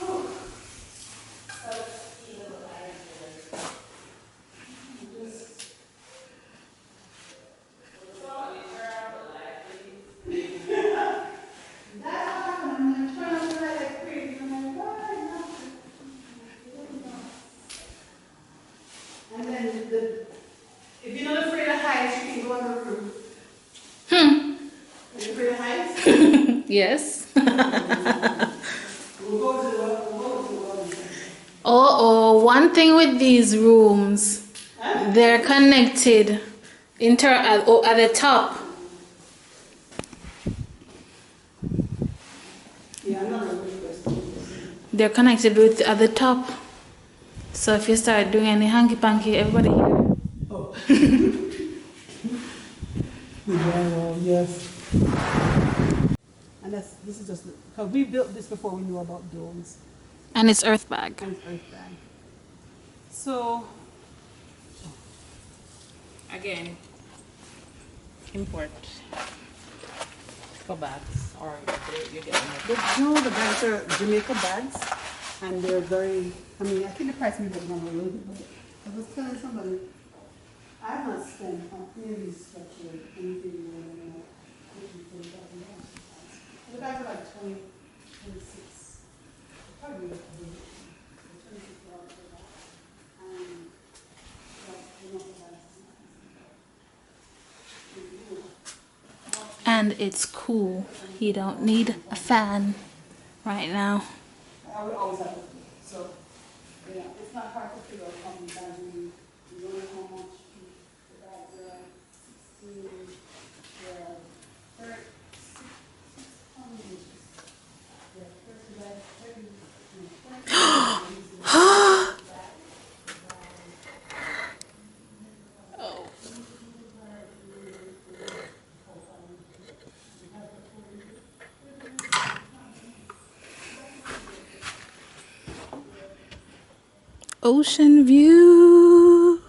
Oh. And then if you're not afraid of heights, you can go on the roof. Are you afraid of heights? Yes. We'll go to the Oh, one thing with these rooms, they're connected at the top. Yeah, I'm not a roof person. They're connected with at the top. So if you start doing any hanky panky, everybody here. Oh. Yeah, well, yes. And this is just, because we built this before we knew about domes. And it's Earthbag. And it's Earthbag. So, Again, import for bags, or you get them. the bags are Jamaica bags, and they're very, I mean, I think the price may be down a little bit, but I was telling somebody, I have not spent on any of these structures anything more than $50,000, $40,000. The bags are like 20, 26, probably like $26 for that. And, like, the bags. And it's cool. You don't need a fan right now. I would always have to do it. So, yeah, it's not hard to figure out how many bags you don't know how much the bags are. 16, they're 30, 6 inches. Yeah, 30 bags, 30, Ocean view.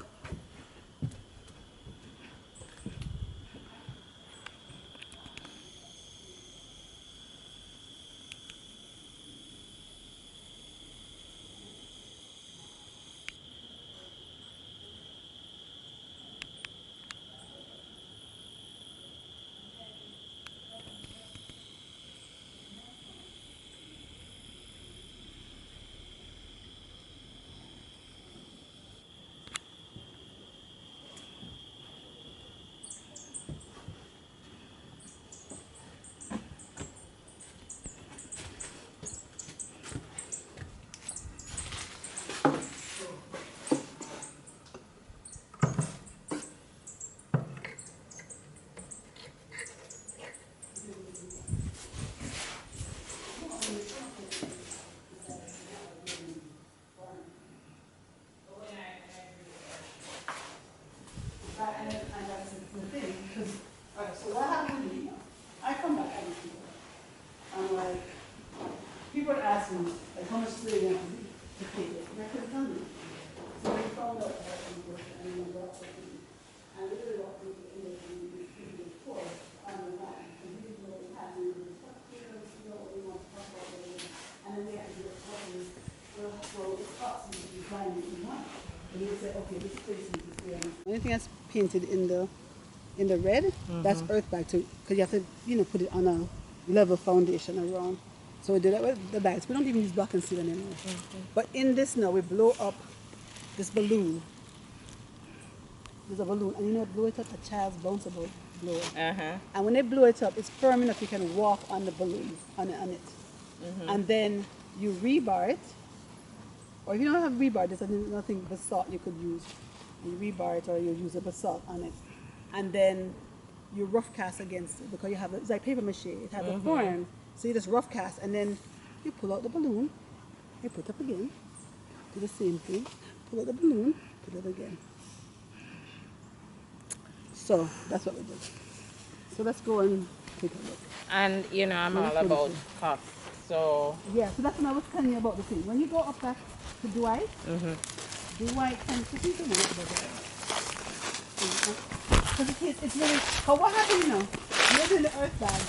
so what happened to me? I come back every single day. I'm like, people are asking me, like, how much do they want to pay it? And I couldn't tell them. So we found out that I was and we brought it in. And we really walked into the course on the line. And we didn't know what happened. We were talking, you know what we want to talk about. And you say, okay, this place is there. Anything that's painted in the red, that's Earthbag too, because you have to, put it on a level foundation around. So we do that with the bags. We don't even use block and seal anymore. But in this now, we blow up this balloon. There's a balloon, and blow it up, a child's bounceable blower. And when they blow it up, it's firm enough you can walk on the balloon, on it. And then you rebar it, or if you don't have rebar, there's nothing basalt you could use. You rebar it, or you use a basalt on it, and then you rough cast against it because it's like paper mache. It has a form, so you just rough cast, and then you pull out the balloon, you put it up again, do the same thing, pull out the balloon, put it again. So that's what we do. So let's go and take a look. And I'm all about cost. So yeah, so that's what I was telling you about the thing. When you go up back to Dwight, Dwight tends to think about that. Because it's really, but what happened, you're doing the Earthbag,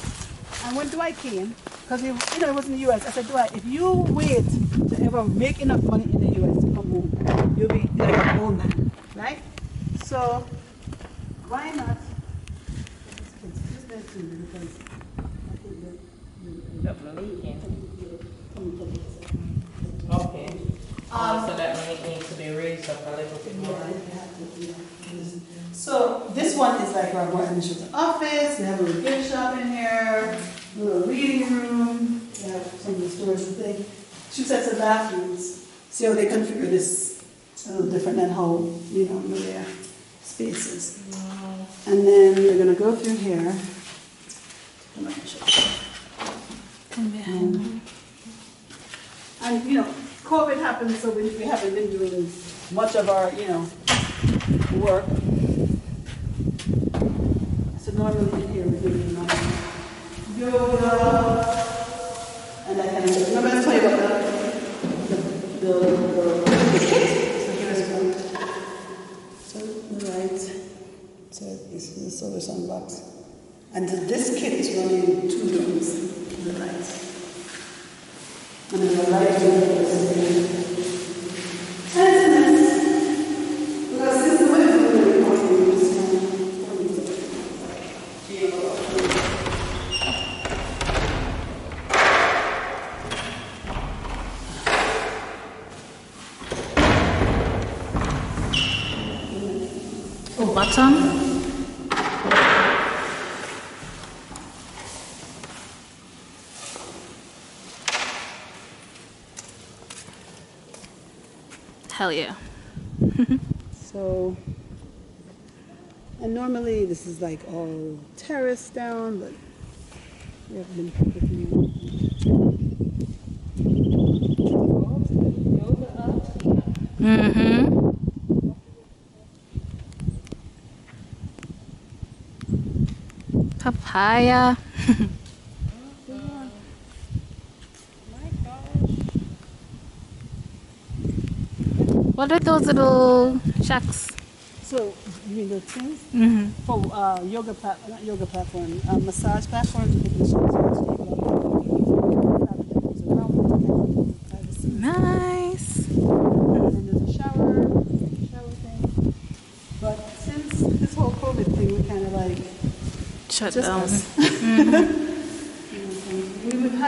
and when Dwight came, because he was in the US, I said, Dwight, if you wait to ever make enough money in the US to come home, you'll be like an old man, right? So why not? Okay. So that needs to be raised up a little bit more. So this one is like our more administrative office. We have a little gift shop in here, a little reading room. We have some of the storage and things. 2 sets of bathrooms. See how they configure this a little different than how, their spaces. And then we're going to go through here. And COVID happened, so we haven't been doing much of our, work. So normally in here we're doing yoga and that kind of stuff. I'm going to tell you about the so right. So this is the solar sunbox. And this kit is running 2 drones in the lights. And then the light is because this is the way we're recording this Bottom. Hell yeah. So, and normally this is like all terraced down, but we have been perfectly. Papaya. What are those little shacks? So, you mean the things? For not yoga platform, massage platforms. Nice. And then there's a shower thing. But since this whole COVID thing, we kind of like Shut just down. us. We would have